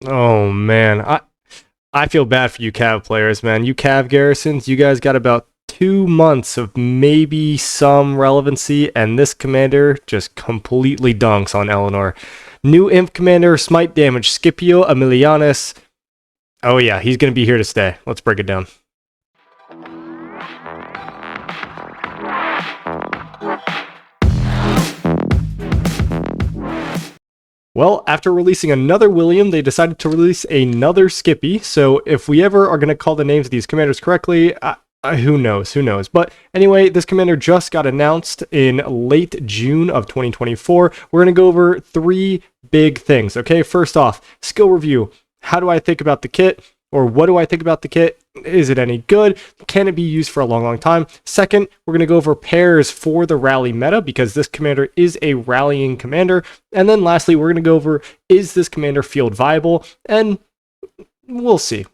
Oh man, I feel bad for you Cav players, man. You Cav Garrisons, you guys got about 2 months of maybe some relevancy, and this commander just completely dunks on Eleanor. New Imp Commander, Smite damage, Scipio, Aemilianus. Oh yeah, he's gonna be here to stay. Let's break it down. Well, after releasing another William, they decided to release another Skippy. So if we ever are going to call the names of these commanders correctly, who knows? Who knows? But anyway, this commander just got announced in late June of 2024. We're going to go over three big things. Okay, first off, skill review. How do I think about the kit? Or what do I think about the kit? Is it any good? Can it be used for a long, long time? Second, we're going to go over pairs for the rally meta because this commander is a rallying commander. And then lastly, we're going to go over, is this commander field viable? And we'll see.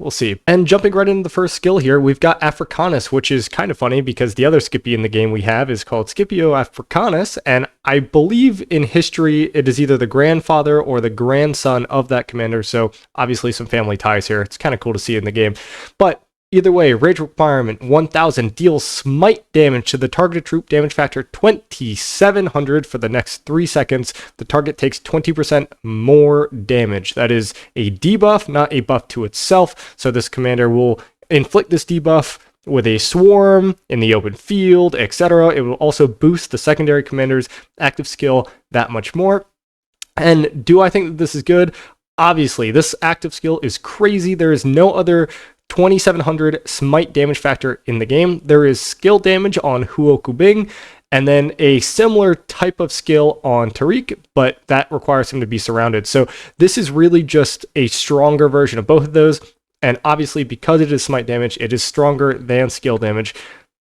And jumping right into the first skill here, we've got Africanus, which is kind of funny because the other Skippy in the game we have is called Scipio Africanus, and I believe in history it is either the grandfather or the grandson of that commander, so obviously some family ties here. It's kind of cool to see in the game. But either way, rage requirement 1000, deals smite damage to the targeted troop, damage factor 2700 for the next 3 seconds. The target takes 20% more damage. That is a debuff, not a buff to itself. So this commander will inflict this debuff with a swarm in the open field, etc. It will also boost the secondary commander's active skill that much more. And do I think that this is good? Obviously, this active skill is crazy. There is no other 2700 smite damage factor in the game. There is skill damage on Huokubing, and then a similar type of skill on Tariq, but that requires him to be surrounded. So this is really just a stronger version of both of those, and obviously because it is smite damage, it is stronger than skill damage.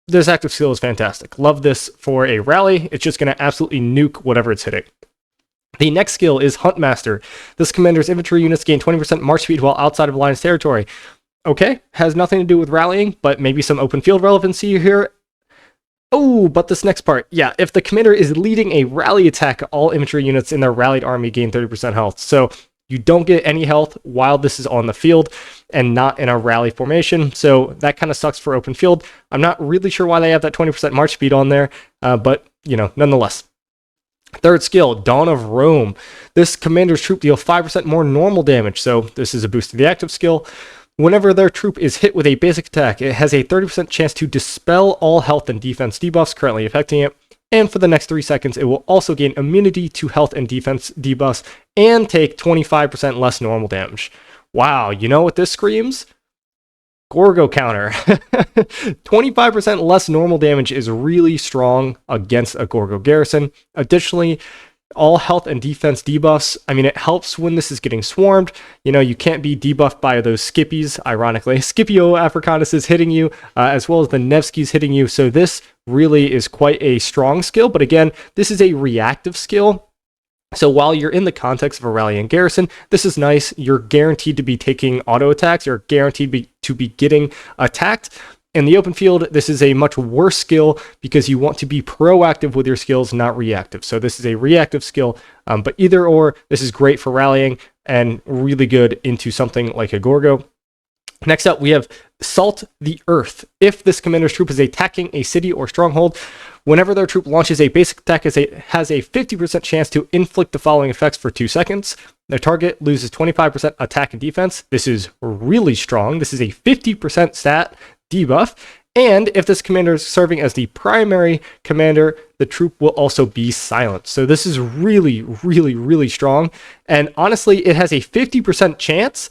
This active skill is fantastic. Love this for a rally. It's just going to absolutely nuke whatever it's hitting. The next skill is Huntmaster. This commander's infantry units gain 20% march speed while outside of Alliance territory. Okay, has nothing to do with rallying, but maybe some open field relevancy here. Oh, but this next part, yeah, if the commander is leading a rally attack, all infantry units in their rallied army gain 30% health. So you don't get any health while this is on the field and not in a rally formation. So that kind of sucks for open field. I'm not really sure why they have that 20% march speed on there, but, nonetheless. Third skill, Dawn of Rome. This commander's troop deal 5% more normal damage, so this is a boost to the active skill. Whenever their troop is hit with a basic attack, it has a 30% chance to dispel all health and defense debuffs currently affecting it. And for the next 3 seconds, it will also gain immunity to health and defense debuffs and take 25% less normal damage. Wow, you know what this screams? Gorgo counter. 25% less normal damage is really strong against a Gorgo garrison. Additionally, all health and defense debuffs, it helps when this is getting swarmed. You can't be debuffed by those Skippies, ironically. Scipio Africanus is hitting you, as well as the Nevsky's hitting you, so this really is quite a strong skill, but again, this is a reactive skill. So while you're in the context of a rallying garrison, this is nice. You're guaranteed to be taking auto attacks. You're guaranteed to be getting attacked. In the open field, this is a much worse skill because you want to be proactive with your skills, not reactive. So this is a reactive skill, but either or, this is great for rallying and really good into something like a Gorgo. Next up, we have Salt the Earth. If this commander's troop is attacking a city or stronghold, whenever their troop launches a basic attack, it has a 50% chance to inflict the following effects for 2 seconds. Their target loses 25% attack and defense. This is really strong. This is a 50% stat debuff. And if this commander is serving as the primary commander, the troop will also be silenced. So this is really, really, really strong. And honestly, it has a 50% chance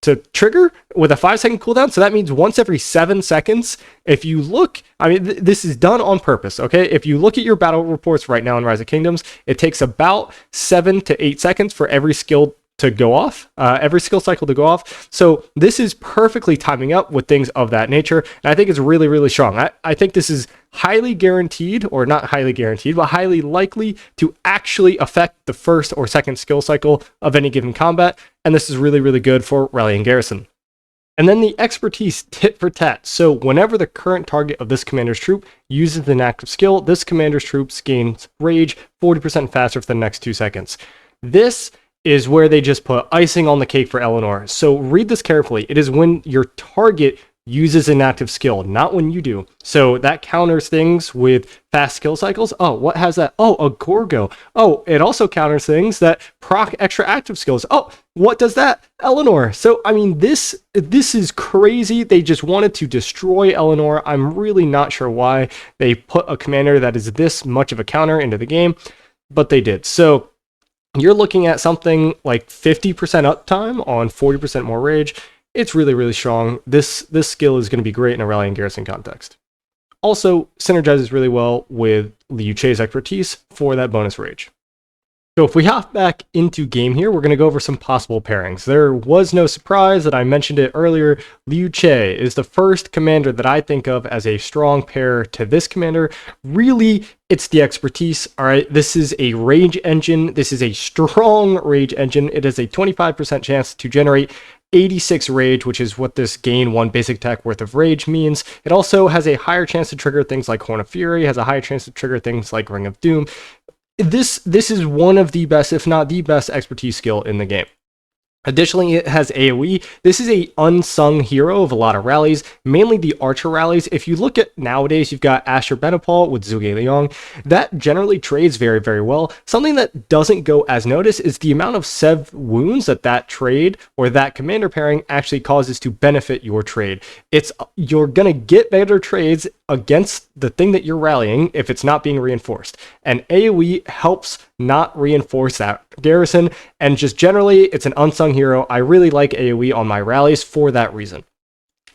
to trigger with a 5-second cooldown. So that means once every 7 seconds. If you look, this is done on purpose, okay? If you look at your battle reports right now in Rise of Kingdoms, it takes about 7 to 8 seconds for every skill to go off, every skill cycle to go off. So this is perfectly timing up with things of that nature. And I think it's really, really strong. I think this is highly guaranteed, or not highly guaranteed, but highly likely to actually affect the first or second skill cycle of any given combat. And this is really, really good for rallying garrison. And then the expertise tit for tat. So whenever the current target of this commander's troop uses an active skill, this commander's troops gains rage 40% faster for the next 2 seconds. This is where they just put icing on the cake for Eleanor. So read this carefully. It is when your target uses an active skill, not when you do. So that counters things with fast skill cycles. Oh, what has that? Oh, a Gorgo. Oh, it also counters things that proc extra active skills. Oh, what does that? Eleanor. So, I mean, this is crazy. They just wanted to destroy Eleanor. I'm really not sure why they put a commander that is this much of a counter into the game, but they did. So you're looking at something like 50% uptime on 40% more rage. It's really, really strong. This skill is going to be great in a rally and garrison context. Also, synergizes really well with Liu Che's expertise for that bonus rage. So if we hop back into game here, we're going to go over some possible pairings. There was no surprise that I mentioned it earlier. Liu Che is the first commander that I think of as a strong pair to this commander. Really, it's the expertise. All right, this is a rage engine. This is a strong rage engine. It has a 25% chance to generate 86 rage, which is what this gain 1 basic attack worth of rage means. It also has a higher chance to trigger things like Horn of Fury, has a higher chance to trigger things like Ring of Doom. This is one of the best, if not the best, expertise skill in the game. Additionally, it has AoE. This is a unsung hero of a lot of rallies, mainly the Archer rallies. If you look at nowadays, you've got Asher Benepal with Zhuge Liang. That generally trades very, very well. Something that doesn't go as noticed is the amount of Sev wounds that trade or that commander pairing actually causes to benefit your trade. You're going to get better trades against the thing that you're rallying if it's not being reinforced. And AoE helps not reinforce that garrison, and just generally, it's an unsung hero. I really like AoE on my rallies for that reason.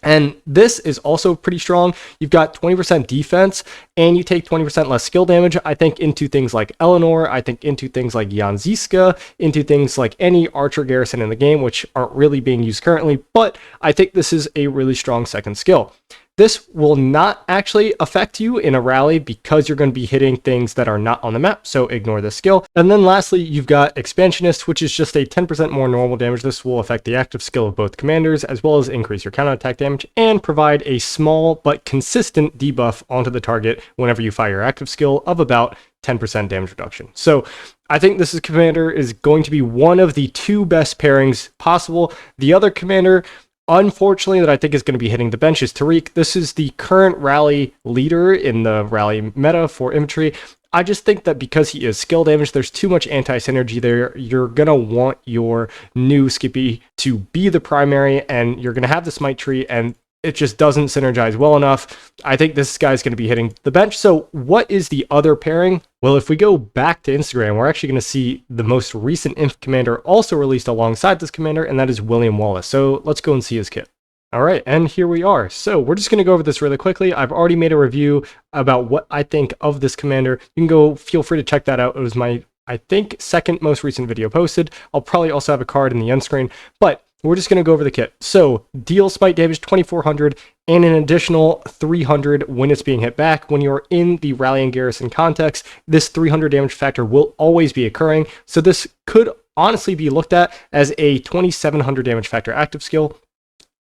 And this is also pretty strong. You've got 20% defense, and you take 20% less skill damage, I think, into things like Eleanor, I think into things like Jan Ziska, into things like any Archer garrison in the game, which aren't really being used currently, but I think this is a really strong second skill. This will not actually affect you in a rally because you're going to be hitting things that are not on the map, so ignore this skill. And then lastly, you've got Expansionist, which is just a 10% more normal damage. This will affect the active skill of both commanders, as well as increase your counterattack damage, and provide a small but consistent debuff onto the target whenever you fire your active skill of about 10% damage reduction. So I think this commander is going to be one of the 2 best pairings possible. The other commander, unfortunately, that I think is going to be hitting the bench is Tariq. This is the current rally leader in the rally meta for infantry. I just think that because he is skill damage, there's too much anti-synergy there. You're going to want your new Scipio to be the primary, and you're going to have the smite tree, and it just doesn't synergize well enough. I think this guy's going to be hitting the bench. So what is the other pairing? Well, if we go back to Instagram, we're actually going to see the most recent Inf commander also released alongside this commander, and that is William Wallace. So let's go and see his kit. All right, and here we are. So we're just going to go over this really quickly. I've already made a review about what I think of this commander. You can go, feel free to check that out. It was my, I think, second most recent video posted. I'll probably also have a card in the end screen, but we're just going to go over the kit. So, deal smite damage 2400 and an additional 300 when it's being hit back. When you're in the rally and garrison context, this 300 damage factor will always be occurring. So this could honestly be looked at as a 2700 damage factor active skill.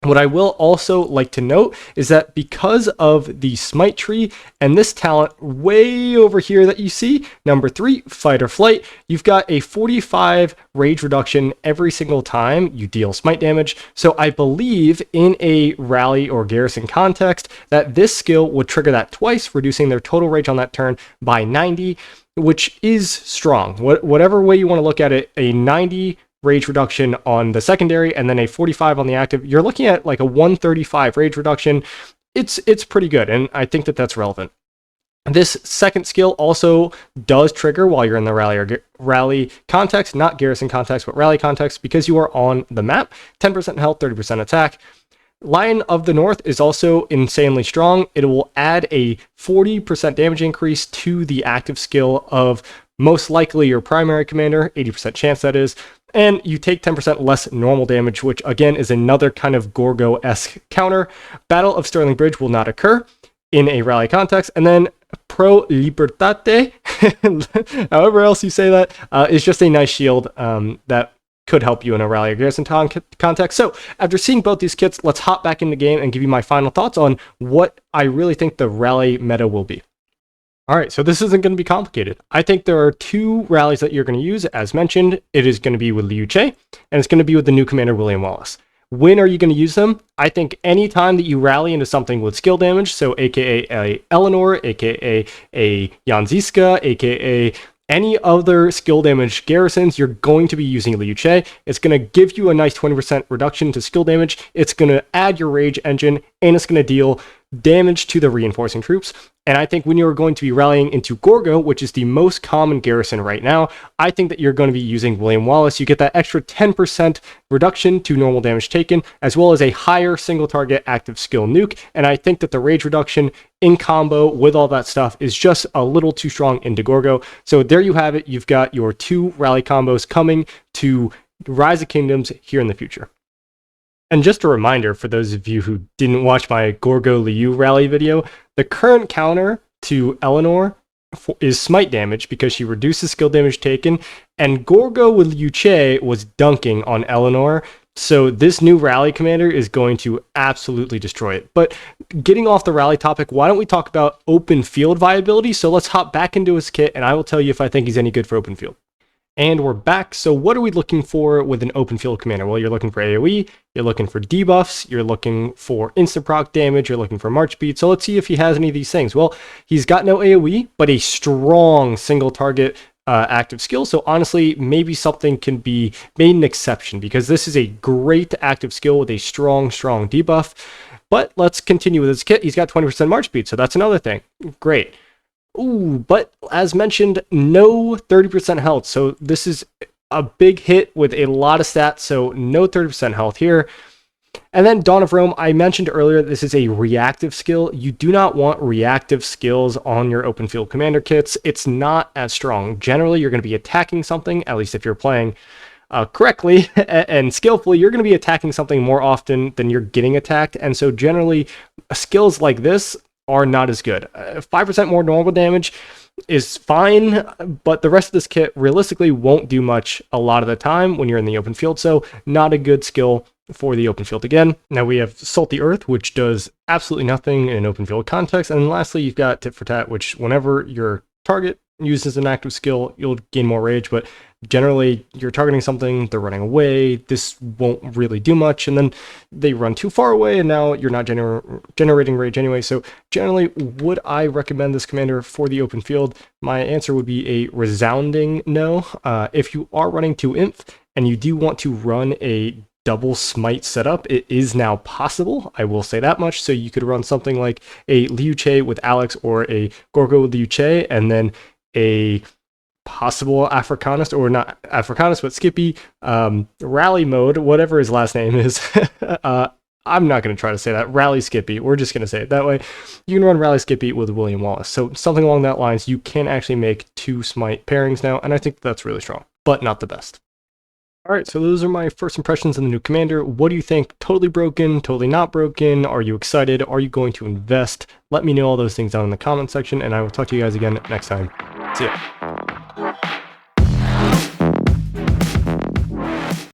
What I will also like to note is that because of the smite tree and this talent way over here that you see, number 3, fight or flight, you've got a 45 rage reduction every single time you deal smite damage. So I believe in a rally or garrison context that this skill would trigger that twice, reducing their total rage on that turn by 90, which is strong. Whatever way you want to look at it, a 90 rage reduction on the secondary and then a 45 on the active, you're looking at like a 135 rage reduction. It's pretty good, and I think that that's relevant. This second skill also does trigger while you're in the rally context, not garrison context, but rally context, because you are on the map. 10% health, 30% attack. Lion of the North is also insanely strong. It will add a 40% damage increase to the active skill of most likely your primary commander, 80% chance that is, and you take 10% less normal damage, which again is another kind of Gorgo-esque counter. Battle of Sterling Bridge will not occur in a rally context, and then Pro Libertate, however else you say that, is just a nice shield that could help you in a rally or garrison context. So after seeing both these kits, let's hop back in the game and give you my final thoughts on what I really think the rally meta will be. All right, so this isn't going to be complicated. I think there are two rallies that you're going to use. As mentioned, it is going to be with Liu Che, and it's going to be with the new commander, William Wallace. When are you going to use them? I think any time that you rally into something with skill damage, so aka a Eleanor, aka a Janziska, aka any other skill damage garrisons, you're going to be using Liu Che. It's going to give you a nice 20% reduction to skill damage. It's going to add your rage engine, and it's going to deal damage to the reinforcing troops. And I think when you're going to be rallying into Gorgo, which is the most common garrison right now, I think that you're going to be using William Wallace. You get that extra 10% reduction to normal damage taken, as well as a higher single target active skill nuke. And I think that the rage reduction in combo with all that stuff is just a little too strong into Gorgo. So there you have it. You've got your two rally combos coming to Rise of Kingdoms here in the future. And just a reminder for those of you who didn't watch my Gorgo Liu rally video, the current counter to Eleanor is smite damage because she reduces skill damage taken, and Gorgo with Liu Che was dunking on Eleanor, so this new rally commander is going to absolutely destroy it. But getting off the rally topic, why don't we talk about open field viability? So let's hop back into his kit, and I will tell you if I think he's any good for open field. And we're back. So what are we looking for with an open field commander? Well, you're looking for AoE, you're looking for debuffs, you're looking for instant proc damage, you're looking for march speed. So let's see if he has any of these things. Well, he's got no AoE, but a strong single target active skill. So honestly, maybe something can be made an exception because this is a great active skill with a strong debuff. But let's continue with his kit. He's got 20% march speed, so that's another thing. Great. Ooh, but as mentioned, no 30% health. So this is a big hit with a lot of stats, so no 30% health here. And then Dawn of Rome, I mentioned earlier, this is a reactive skill. You do not want reactive skills on your open field commander kits. It's not as strong. Generally, you're going to be attacking something, at least if you're playing correctly and skillfully, you're going to be attacking something more often than you're getting attacked. And so generally, skills like this are not as good. 5% more normal damage is fine, but the rest of this kit realistically won't do much a lot of the time when you're in the open field, so not a good skill for the open field again. Now we have Salt the Earth, which does absolutely nothing in an open field context, and then lastly you've got Tit for Tat, which whenever your target uses an active skill, you'll gain more rage, but generally you're targeting something, they're running away, this won't really do much, and then they run too far away and now you're not generating rage anyway. So generally, would I recommend this commander for the open field? My answer would be a resounding no. If you are running 2 Inf and you do want to run a double smite setup, it is now possible, I will say that much. So you could run something like a Liu Che with Alex or a Gorgo with Liu Che, and then a possible Africanus, or not Africanus, but Scipio, rally mode, whatever his last name is. I'm not going to try to say that. Rally Scipio. We're just going to say it that way. You can run Rally Scipio with William Wallace. So something along that lines, you can actually make 2 smite pairings now, and I think that's really strong, but not the best. All right, so those are my first impressions on the new commander. What do you think? Totally broken? Totally not broken? Are you excited? Are you going to invest? Let me know all those things down in the comment section, and I will talk to you guys again next time. See ya.